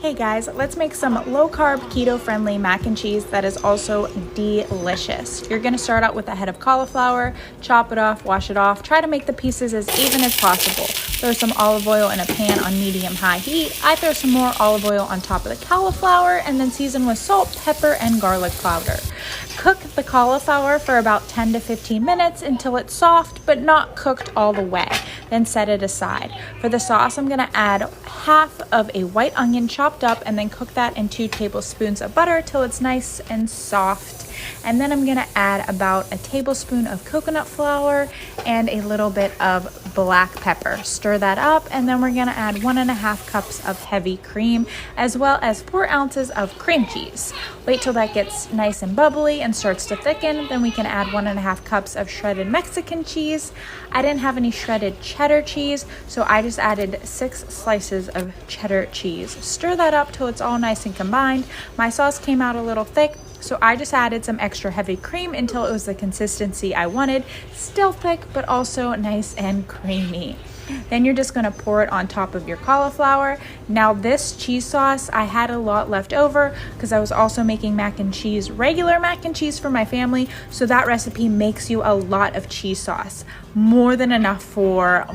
Hey guys, let's make some low-carb, keto-friendly mac and cheese that is also delicious. You're going to start out with a head of cauliflower, chop it off, wash it off, try to make the pieces as even as possible. Throw some olive oil in a pan on medium-high heat. I throw some more olive oil on top of the cauliflower and then season with salt, pepper, and garlic powder. Cook the cauliflower for about 10 to 15 minutes until it's soft but not cooked all the way. Then set it aside. For the sauce, I'm going to add half of a white onion chopped up and then cook that in 2 tablespoons of butter till it's nice and soft. And then I'm going to add about a tablespoon of coconut flour and a little bit of black pepper. Stir that up, and then we're going to add 1.5 cups of heavy cream as well as 4 ounces of cream cheese. Wait till that gets nice and bubbly and starts to thicken. Then we can add 1.5 cups of shredded Mexican cheese. I didn't have any shredded cheddar cheese, so I just added 6 slices of cheddar cheese. Stir that up till it's all nice and combined. My sauce came out a little thick, so I just added some extra heavy cream until it was the consistency I wanted. Still thick, but also nice and creamy. Then you're just gonna pour it on top of your cauliflower. Now this cheese sauce, I had a lot left over because I was also making mac and cheese, regular mac and cheese for my family. So that recipe makes you a lot of cheese sauce. More than enough for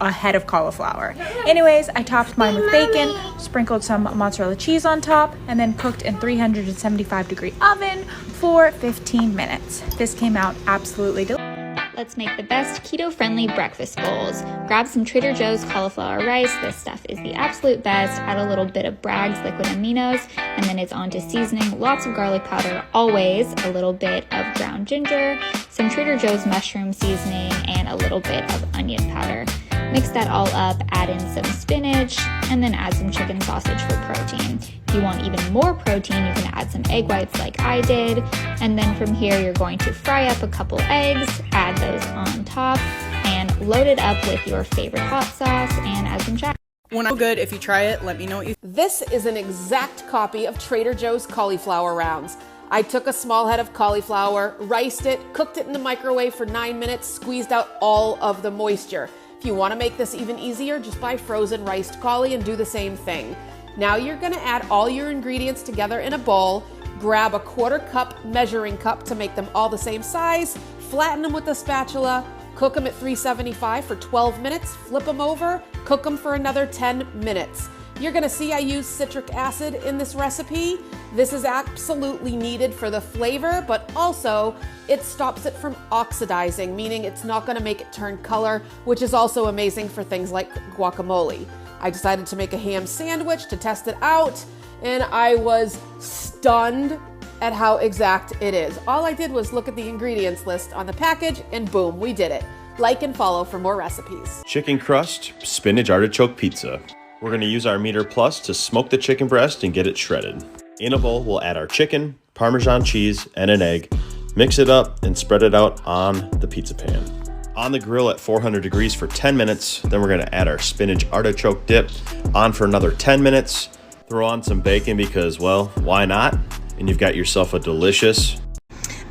a head of cauliflower. Anyways, I topped mine with bacon, sprinkled some mozzarella cheese on top, and then cooked in 375-degree oven for 15 minutes. This came out absolutely delicious. Let's make the best keto-friendly breakfast bowls. Grab some Trader Joe's cauliflower rice. This stuff is the absolute best. Add a little bit of Bragg's liquid aminos, and then it's on to seasoning. Lots of garlic powder, always. A little bit of ground ginger, some Trader Joe's mushroom seasoning, and a little bit of onion powder. Mix that all up, add in some spinach, and then add some chicken sausage for protein. If you want even more protein, you can add some egg whites like I did. And then from here, you're going to fry up a couple eggs, add those on top, and load it up with your favorite hot sauce and add some jack. When I'm good, if you try it, let me know what you think. This is an exact copy of Trader Joe's Cauliflower Rounds. I took a small head of cauliflower, riced it, cooked it in the microwave for 9 minutes, squeezed out all of the moisture. If you want to make this even easier, just buy frozen riced cauli and do the same thing. Now you're going to add all your ingredients together in a bowl, grab a 1/4 cup measuring cup to make them all the same size, flatten them with a spatula, cook them at 375 for 12 minutes, flip them over, cook them for another 10 minutes. You're going to see I use citric acid in this recipe. This is absolutely needed for the flavor, but also it stops it from oxidizing, meaning it's not going to make it turn color, which is also amazing for things like guacamole. I decided to make a ham sandwich to test it out, and I was stunned at how exact it is. All I did was look at the ingredients list on the package, and boom, we did it. Like and follow for more recipes. Chicken crust, spinach artichoke pizza. We're going to use our Meter Plus to smoke the chicken breast and get it shredded. In a bowl, we'll add our chicken, Parmesan cheese, and an egg. Mix it up and spread it out on the pizza pan. On the grill at 400 degrees for 10 minutes. Then we're going to add our spinach artichoke dip on for another 10 minutes. Throw on some bacon because, well, why not? And you've got yourself a delicious...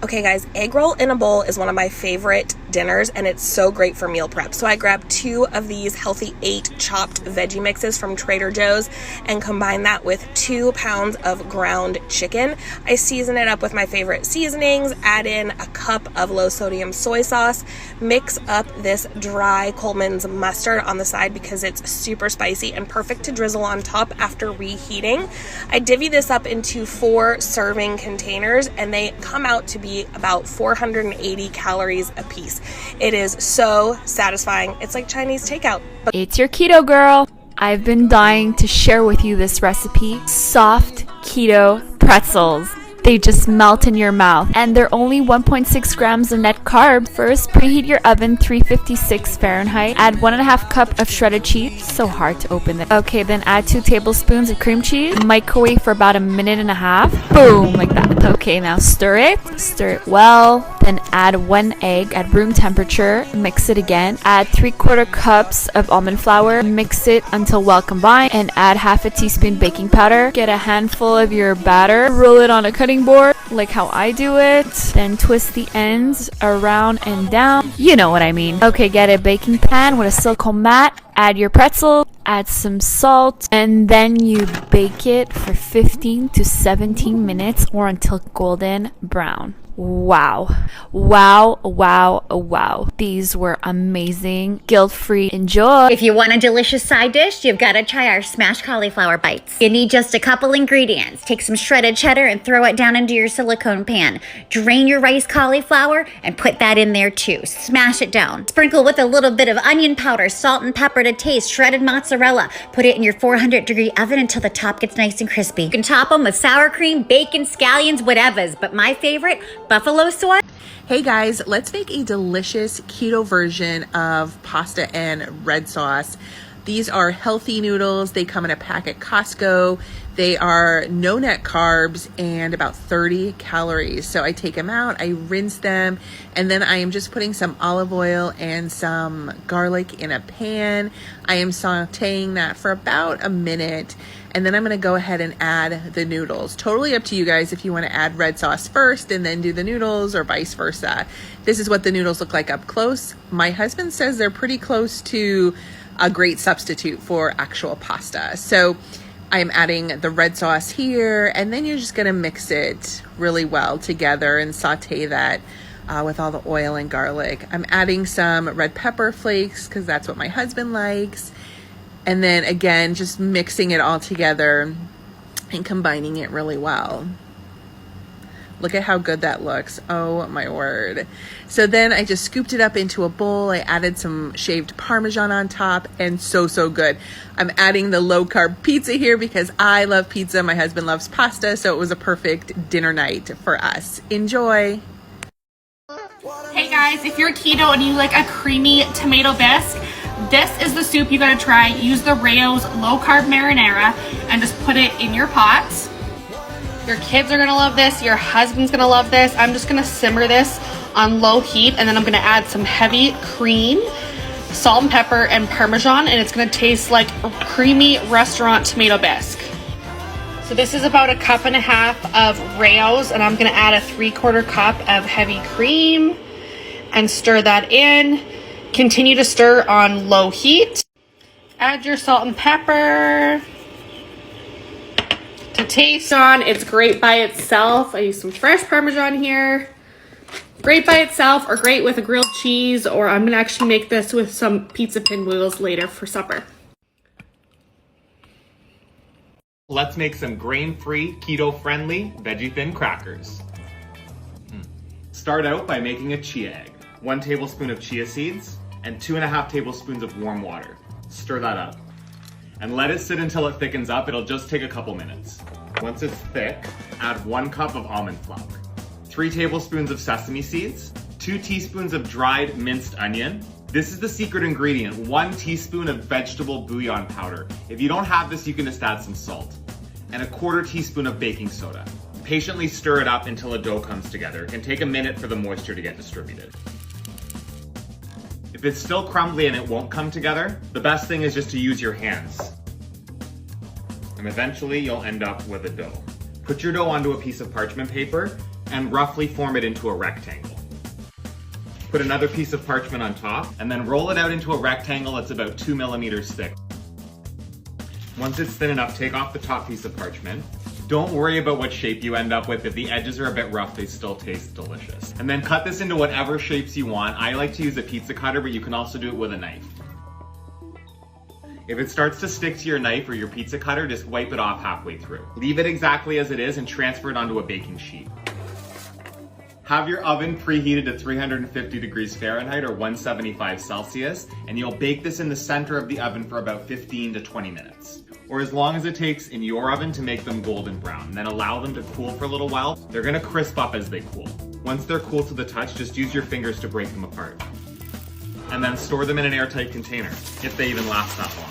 Okay guys, egg roll in a bowl is one of my favorite dinners, and it's so great for meal prep. So I grabbed 2 of these Healthy 8 chopped veggie mixes from Trader Joe's and combined that with 2 pounds of ground chicken. I season it up with my favorite seasonings, add in a cup of low sodium soy sauce, mix up this dry Coleman's mustard on the side because it's super spicy and perfect to drizzle on top after reheating. I divvy this up into 4 serving containers, and they come out to be about 480 calories a piece. It is so satisfying. It's like Chinese takeout. It's your keto girl. I've been dying to share with you this recipe. Soft keto pretzels. They just melt in your mouth, and they're only 1.6 grams of net carb. First, preheat your oven 356 Fahrenheit. Add 1.5 cup of shredded cheese. So hard to open it. Okay, then add 2 tablespoons of cream cheese. Microwave for about 1.5 minutes. Boom, like that. Okay, now stir it well. Then add 1 egg at room temperature. Mix it again. Add 3/4 cups of almond flour. Mix it until well combined, and add half a teaspoon baking powder. Get a handful of your batter. Roll it on a cutting board like how I do it. Then twist the ends around and down. You know what I mean. Okay, get a baking pan with a silicone mat. Add your pretzel. add some salt, and then you bake it for 15 to 17 minutes or until golden brown. Wow. Wow, wow, wow. These were amazing. Guilt-free. Enjoy. If you want a delicious side dish, you've got to try our smashed cauliflower bites. You need just a couple ingredients. Take some shredded cheddar and throw it down into your silicone pan. Drain your rice cauliflower and put that in there too. Smash it down. Sprinkle with a little bit of onion powder, salt and pepper to taste, shredded mozzarella. Put it in your 400-degree oven until the top gets nice and crispy. You can top them with sour cream, bacon, scallions, whatevers. But my favorite, buffalo sauce. Hey guys, let's make a delicious keto version of pasta and red sauce. These are healthy noodles. They come in a pack at Costco. They are no net carbs and about 30 calories. So I take them out, I rinse them, and then I am just putting some olive oil and some garlic in a pan. I am sauteing that for about a minute. And then I'm going to go ahead and add the noodles. Totally up to you guys if you want to add red sauce first and then do the noodles or vice versa. This is what the noodles look like up close. My husband says they're pretty close to a great substitute for actual pasta. So I'm adding the red sauce here, and then you're just going to mix it really well together and saute that with all the oil and garlic. I'm adding some red pepper flakes because that's what my husband likes. And then again, just mixing it all together and combining it really well. Look at how good that looks. Oh my word. So then I just scooped it up into a bowl. I added some shaved Parmesan on top, and so good. I'm adding the low carb pizza here because I love pizza. My husband loves pasta. So it was a perfect dinner night for us. Enjoy. Hey guys, if you're keto and you like a creamy tomato bisque, this is the soup you gotta try. Use the Rayo's low carb marinara and just put it in your pot. Your kids are gonna love this, your husband's gonna love this. I'm just gonna simmer this on low heat, and then I'm gonna add some heavy cream, salt and pepper, and Parmesan, and it's gonna taste like a creamy restaurant tomato bisque. So this is about 1.5 cups of Rayo's, and I'm gonna add a 3/4 cup of heavy cream and stir that in. Continue to stir on low heat. Add your salt and pepper to taste on. It's great by itself. I use some fresh Parmesan here. Great by itself, or great with a grilled cheese, or I'm gonna actually make this with some pizza pinwheels later for supper. Let's make some grain-free, keto-friendly, veggie thin crackers. Start out by making a chia egg. 1 tablespoon of chia seeds and 2.5 tablespoons of warm water. Stir that up. And let it sit until it thickens up. It'll just take a couple minutes. Once it's thick, add 1 cup of almond flour, 3 tablespoons of sesame seeds, 2 teaspoons of dried minced onion. This is the secret ingredient, 1 teaspoon of vegetable bouillon powder. If you don't have this, you can just add some salt. And 1/4 teaspoon of baking soda. Patiently stir it up until a dough comes together. It can take a minute for the moisture to get distributed. If it's still crumbly and it won't come together, the best thing is just to use your hands. And eventually you'll end up with a dough. Put your dough onto a piece of parchment paper and roughly form it into a rectangle. Put another piece of parchment on top and then roll it out into a rectangle that's about 2 millimeters thick. Once it's thin enough, take off the top piece of parchment. Don't worry about what shape you end up with. If the edges are a bit rough, they still taste delicious. And then cut this into whatever shapes you want. I like to use a pizza cutter, but you can also do it with a knife. If it starts to stick to your knife or your pizza cutter, just wipe it off halfway through. Leave it exactly as it is and transfer it onto a baking sheet. Have your oven preheated to 350 degrees Fahrenheit or 175 Celsius, and you'll bake this in the center of the oven for about 15 to 20 minutes. Or as long as it takes in your oven to make them golden brown. Then allow them to cool for a little while. They're gonna crisp up as they cool. Once they're cool to the touch, just use your fingers to break them apart. And then store them in an airtight container, if they even last that long.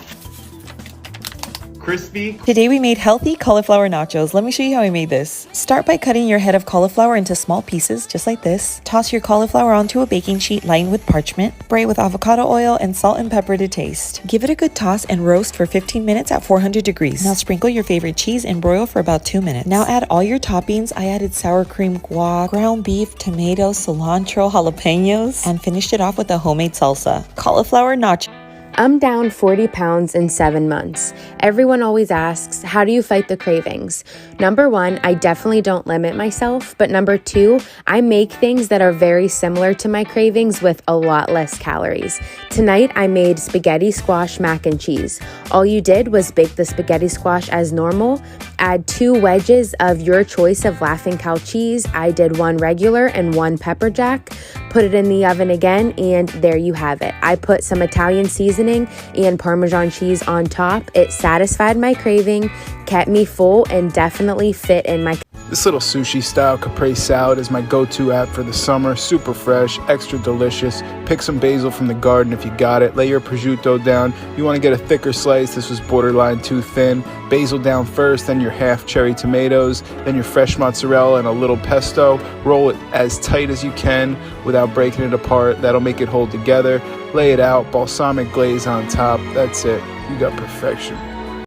Crispy. Today we made healthy cauliflower nachos. Let me show you how I made this. Start by cutting your head of cauliflower into small pieces, just like this. Toss your cauliflower onto a baking sheet lined with parchment. Spray it with avocado oil and salt and pepper to taste. Give it a good toss and roast for 15 minutes at 400 degrees. Now sprinkle your favorite cheese and broil for about 2 minutes. Now add all your toppings. I added sour cream, guac, ground beef, tomatoes, cilantro, jalapenos, and finished it off with a homemade salsa. Cauliflower nachos. I'm down 40 pounds in 7 months. Everyone always asks, how do you fight the cravings? Number 1, I definitely don't limit myself. But number 2, I make things that are very similar to my cravings with a lot less calories. Tonight, I made spaghetti squash mac and cheese. All you did was bake the spaghetti squash as normal, add 2 wedges of your choice of Laughing Cow cheese. I did 1 regular and 1 pepper jack. Put it in the oven again, and there you have it. I put some Italian seasoning and Parmesan cheese on top. It satisfied my craving, kept me full, and definitely fit in my... This little sushi style Caprese salad is my go-to app for the summer. Super fresh, extra delicious. Pick some basil from the garden if you got it. Lay your prosciutto down. You want to get a thicker slice. This was borderline too thin. Basil down first, then your half cherry tomatoes, then your fresh mozzarella and a little pesto. Roll it as tight as you can without breaking it apart. That'll make it hold together. Lay it out, balsamic glaze on top. That's it. You got perfection.